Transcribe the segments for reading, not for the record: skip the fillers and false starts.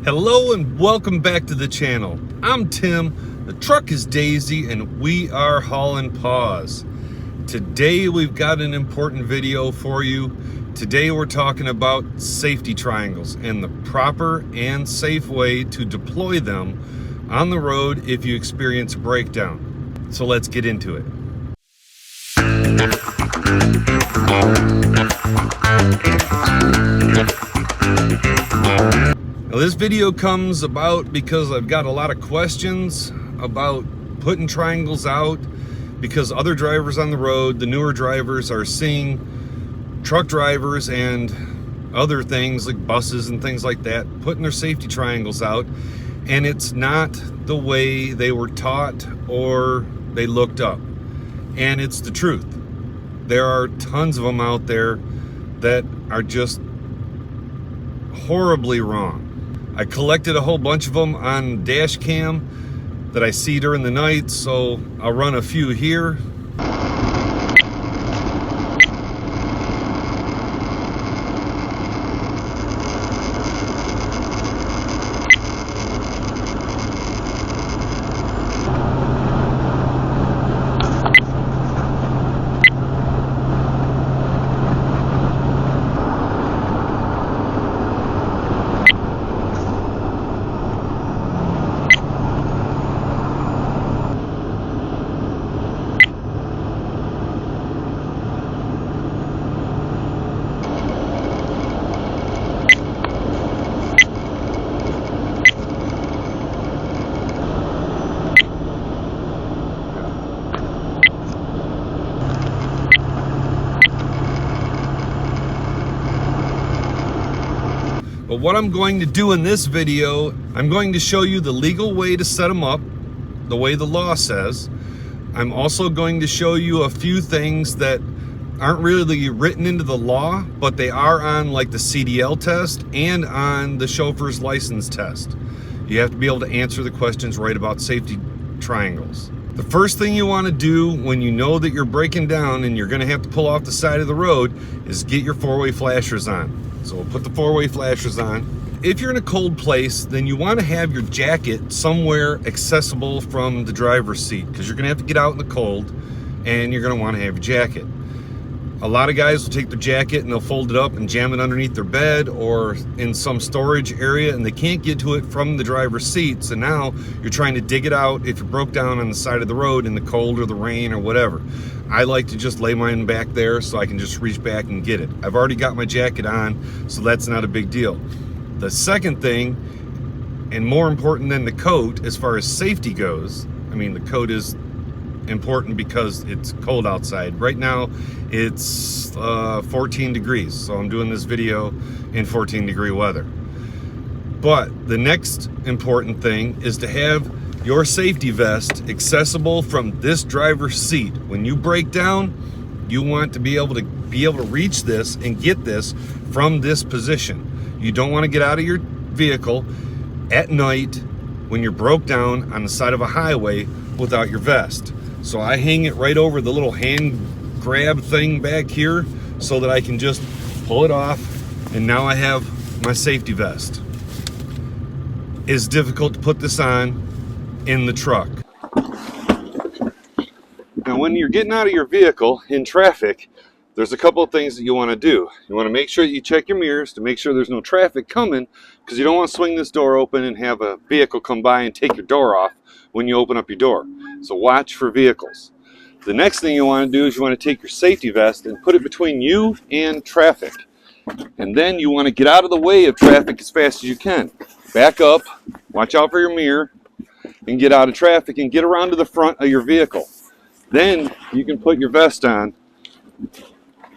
Hello and welcome back to the channel. I'm Tim, the truck is Daisy, and we are hauling paws. Today we've got an important video for you. Today we're talking about safety triangles and the proper and safe way to deploy them on the road if you experience a breakdown. So let's get into it. Now, this video comes about because I've got a lot of questions about putting triangles out, because other drivers on the road, the newer drivers, are seeing truck drivers and other things like buses and things like that putting their safety triangles out, and it's not the way they were taught or they looked up. And it's the truth. There are tons of them out there that are just horribly wrong. I collected a whole bunch of them on dash cam that I see during the night, so I'll run a few here. But what I'm going to do in this video, I'm going to show you the legal way to set them up, the way the law says. I'm also going to show you a few things that aren't really written into the law, but they are on like the CDL test and on the chauffeur's license test. You have to be able to answer the questions right about safety triangles. The first thing you want to do when you know that you're breaking down and you're going to have to pull off the side of the road is get your four-way flashers on. So we'll put the four-way flashers on. If you're in a cold place, then you want to have your jacket somewhere accessible from the driver's seat, because you're going to have to get out in the cold and you're going to want to have your jacket. A lot of guys will take their jacket and they'll fold it up and jam it underneath their bed or in some storage area, and they can't get to it from the driver's seat. So now you're trying to dig it out if you broke down on the side of the road in the cold or the rain or whatever. I like to just lay mine back there so I can just reach back and get it. I've already got my jacket on, so that's not a big deal. The second thing, and more important than the coat as far as safety goes, I mean, the coat is important because it's cold outside. Right now it's 14 degrees, so I'm doing this video in 14-degree weather. But the next important thing is to have your safety vest accessible from this driver's seat. When you break down, you want to be able to reach this and get this from this position. You don't want to get out of your vehicle at night when you're broke down on the side of a highway without your vest. So I hang it right over the little hand grab thing back here so that I can just pull it off, and now I have my safety vest. It's difficult to put this on in the truck. Now, when you're getting out of your vehicle in traffic, there's a couple of things that you want to do. You want to make sure that you check your mirrors to make sure there's no traffic coming, because you don't want to swing this door open and have a vehicle come by and take your door off when you open up your door. So watch for vehicles. The next thing you want to do is you want to take your safety vest and put it between you and traffic. And then you want to get out of the way of traffic as fast as you can. Back up, watch out for your mirror, and get out of traffic and get around to the front of your vehicle. Then you can put your vest on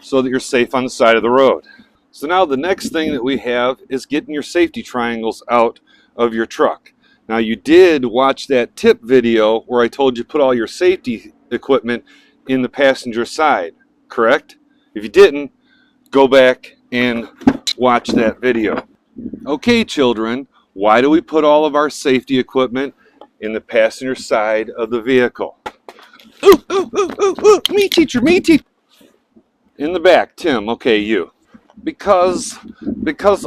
so that you're safe on the side of the road. So now the next thing that we have is getting your safety triangles out of your truck. Now, you did watch that tip video where I told you put all your safety equipment in the passenger side, correct? If you didn't, go back and watch that video. Okay, children, why do we put all of our safety equipment in the passenger side of the vehicle? Ooh, me teacher, me teacher. In the back, Tim, okay, you. Because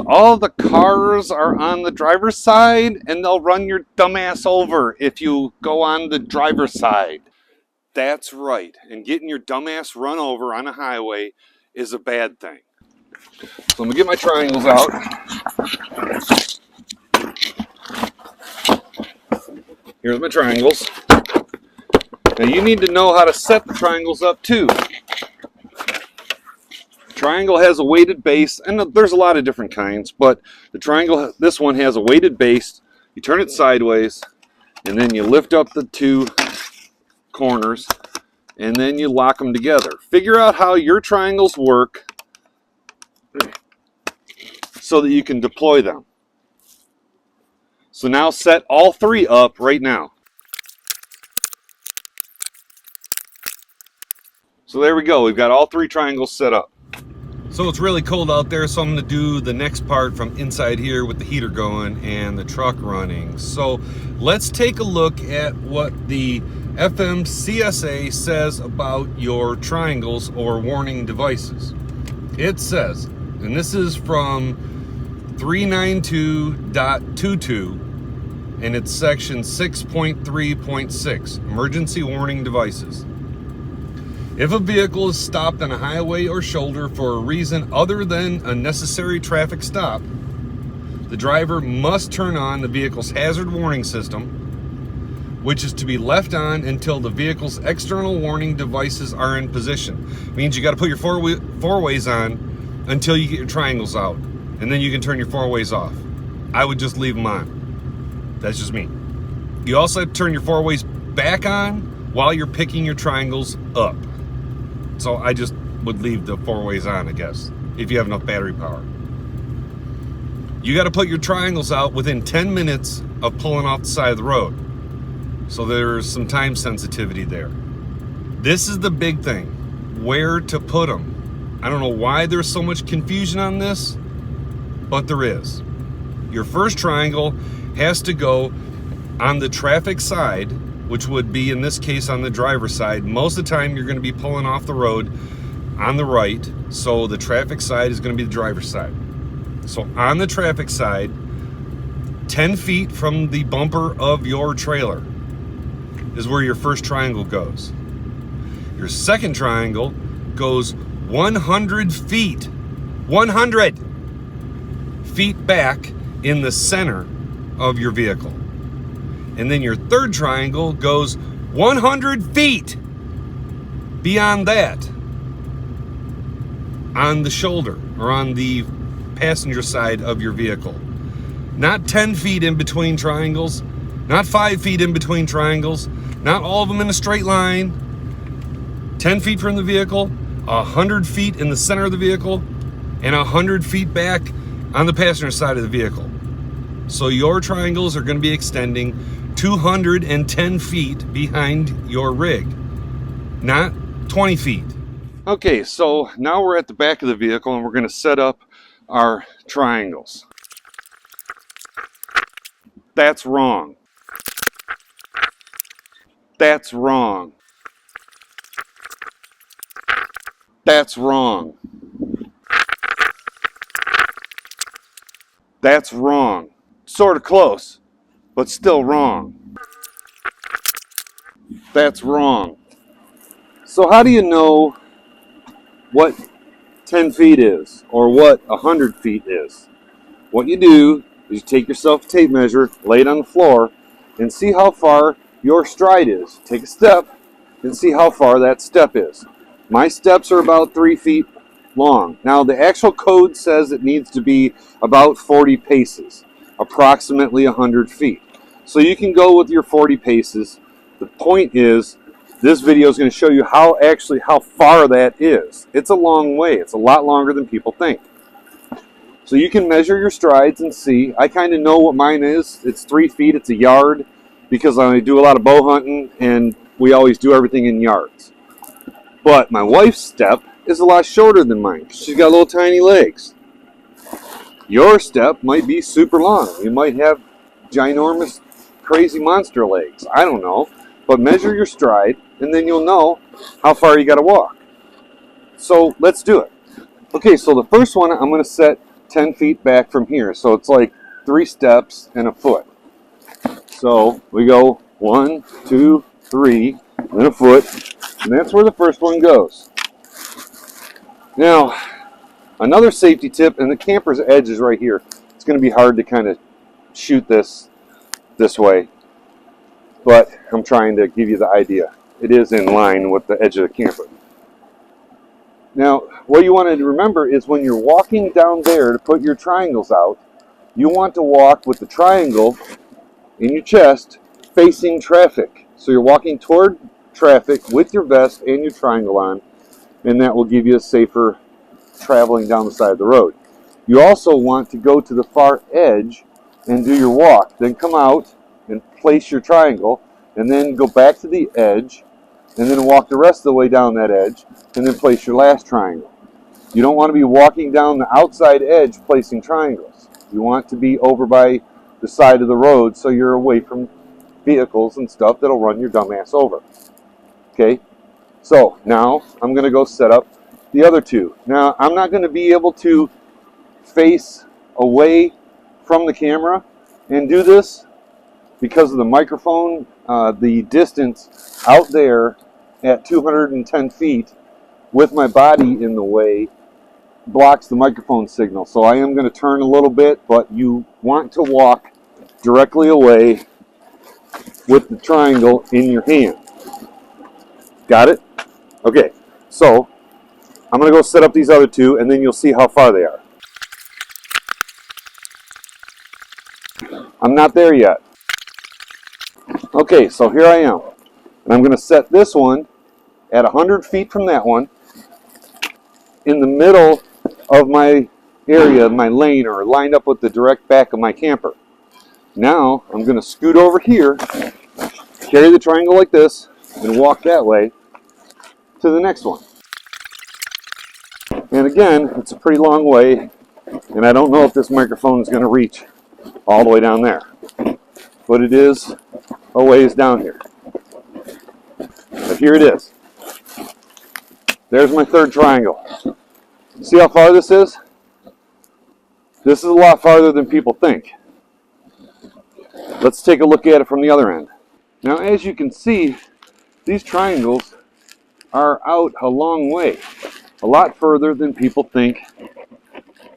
all the cars are on the driver's side and they'll run your dumbass over if you go on the driver's side. That's right. And getting your dumbass run over on a highway is a bad thing. So I'm gonna get my triangles out. Here's my triangles. Now you need to know how to set the triangles up too. Triangle has a weighted base, and there's a lot of different kinds, but the triangle, this one has a weighted base. You turn it sideways, and then you lift up the two corners, and then you lock them together. Figure out how your triangles work so that you can deploy them. So now set all three up right now. So there we go. We've got all three triangles set up. So it's really cold out there, so I'm going to do the next part from inside here with the heater going and the truck running. So let's take a look at what the FMCSA says about your triangles or warning devices. It says, and this is from 392.22, and it's section 6.3.6, emergency warning devices. If a vehicle is stopped on a highway or shoulder for a reason other than a necessary traffic stop, the driver must turn on the vehicle's hazard warning system, which is to be left on until the vehicle's external warning devices are in position. It means you got to put your four-ways on until you get your triangles out, and then you can turn your four-ways off. I would just leave them on. That's just me. You also have to turn your four-ways back on while you're picking your triangles up. So I just would leave the four-ways on, I guess, if you have enough battery power. You got to put your triangles out within 10 minutes of pulling off the side of the road. So there's some time sensitivity there. This is the big thing, where to put them. I don't know why there's so much confusion on this, but there is. Your first triangle has to go on the traffic side, which would be, in this case, on the driver's side. Most of the time, you're going to be pulling off the road on the right, so the traffic side is going to be the driver's side. So on the traffic side, 10 feet from the bumper of your trailer is where your first triangle goes. Your second triangle goes 100 feet, 100 feet back in the center of your vehicle. And then your third triangle goes 100 feet beyond that on the shoulder or on the passenger side of your vehicle. Not 10 feet in between triangles, not 5 feet in between triangles, not all of them in a straight line. 10 feet from the vehicle, 100 feet in the center of the vehicle, and 100 feet back on the passenger side of the vehicle. So your triangles are going to be extending 210 feet behind your rig, not 20 feet. Okay, so now we're at the back of the vehicle and we're going to set up our triangles. That's wrong. That's wrong. That's wrong. That's wrong. Sort of close, but still wrong. That's wrong. So how do you know what 10 feet is or what 100 feet is? What you do is you take yourself a tape measure, lay it on the floor, and see how far your stride is. Take a step and see how far that step is. My steps are about 3 feet long. Now the actual code says it needs to be about 40 paces, approximately 100 feet. So you can go with your 40 paces. The point is, this video is going to show you how far that is. It's a long way. It's a lot longer than people think. So you can measure your strides and see. I kind of know what mine is. It's 3 feet. It's a yard because I do a lot of bow hunting and we always do everything in yards. But my wife's step is a lot shorter than mine. She's got little tiny legs. Your step might be super long. You might have ginormous, crazy monster legs. I don't know. But measure your stride, and then you'll know how far you got to walk. So let's do it. Okay, so the first one I'm going to set 10 feet back from here. So it's like 3 steps and a foot. So we go 1, 2, 3, then a foot, and that's where the first one goes. Now, another safety tip, and the camper's edge is right here. It's going to be hard to kind of shoot this way, but I'm trying to give you the idea. It is in line with the edge of the camper. Now, what you want to remember is when you're walking down there to put your triangles out, you want to walk with the triangle in your chest facing traffic. So you're walking toward traffic with your vest and your triangle on, and that will give you a safer traveling down the side of the road. You also want to go to the far edge and do your walk. Then come out and place your triangle, and then go back to the edge, and then walk the rest of the way down that edge, and then place your last triangle. You don't want to be walking down the outside edge placing triangles. You want to be over by the side of the road so you're away from vehicles and stuff that'll run your dumbass over. Okay, so now I'm going to go set up the other two. Now I'm not going to be able to face away from the camera and do this because of the microphone. The distance out there at 210 feet with my body in the way blocks the microphone signal. So I am going to turn a little bit, but you want to walk directly away with the triangle in your hand. Got it? Okay, so I'm going to go set up these other two, and then you'll see how far they are. I'm not there yet. Okay, so here I am. And I'm going to set this one at 100 feet from that one in the middle of my area, my lane, or lined up with the direct back of my camper. Now I'm going to scoot over here, carry the triangle like this, and walk that way to the next one. And again, it's a pretty long way, and I don't know if this microphone is going to reach all the way down there, but it is a ways down here. But here it is. There's my third triangle. See how far this is? This is a lot farther than people think. Let's take a look at it from the other end. Now, as you can see, these triangles are out a long way, a lot further than people think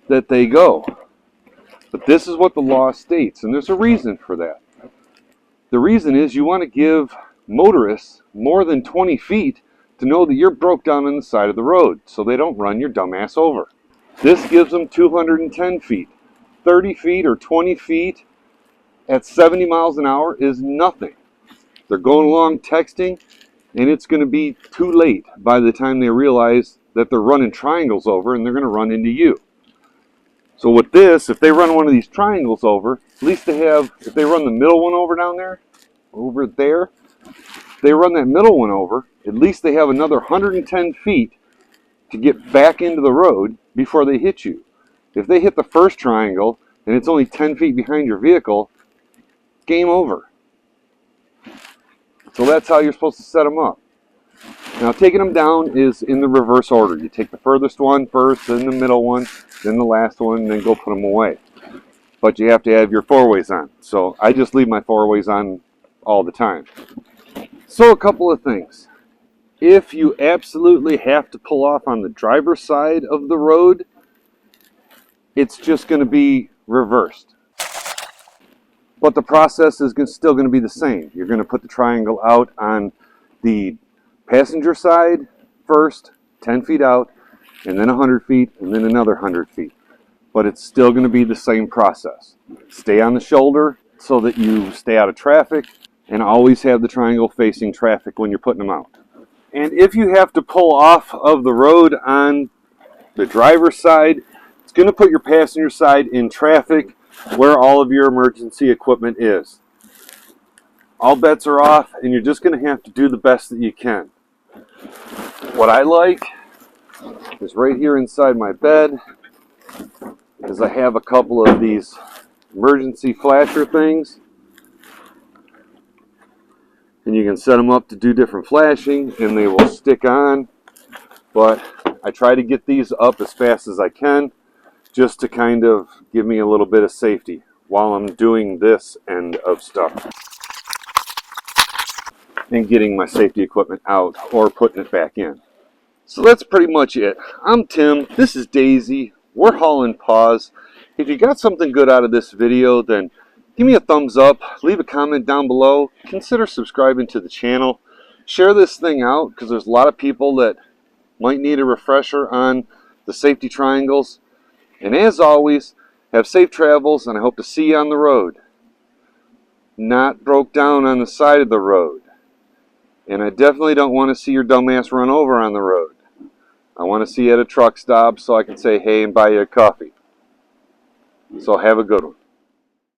that they go. But this is what the law states, and there's a reason for that. The reason is you want to give motorists more than 20 feet to know that you're broke down on the side of the road so they don't run your dumbass over. This gives them 210 feet. 30 feet or 20 feet at 70 miles an hour is nothing. They're going along texting, and it's going to be too late by the time they realize that they're running triangles over, and they're going to run into you. So with this, if they run one of these triangles over, at least they have, if they run the middle one over down there, over there, they run that middle one over, at least they have another 110 feet to get back into the road before they hit you. If they hit the first triangle and it's only 10 feet behind your vehicle, game over. So that's how you're supposed to set them up. Now, taking them down is in the reverse order. You take the furthest one first, then the middle one, then the last one, and then go put them away. But you have to have your four-ways on. So I just leave my four-ways on all the time. So a couple of things. If you absolutely have to pull off on the driver's side of the road, it's just going to be reversed. But the process is still going to be the same. You're going to put the triangle out on the passenger side first, 10 feet out, and then 100 feet, and then another 100 feet. But it's still going to be the same process. Stay on the shoulder so that you stay out of traffic, and always have the triangle facing traffic when you're putting them out. And if you have to pull off of the road on the driver's side, it's going to put your passenger side in traffic where all of your emergency equipment is. All bets are off, and you're just going to have to do the best that you can. What I like is right here inside my bed is I have a couple of these emergency flasher things, and you can set them up to do different flashing and they will stick on. But I try to get these up as fast as I can, just to kind of give me a little bit of safety while I'm doing this end of stuff and getting my safety equipment out or putting it back in. So that's pretty much it. I'm Tim, this is Daisy, we're hauling paws. If you got something good out of this video, then give me a thumbs up, leave a comment down below, consider subscribing to the channel, share this thing out because there's a lot of people that might need a refresher on the safety triangles. And as always, have safe travels, and I hope to see you on the road. Not broke down on the side of the road. And I definitely don't want to see your dumbass run over on the road. I want to see you at a truck stop so I can say hey and buy you a coffee. So have a good one.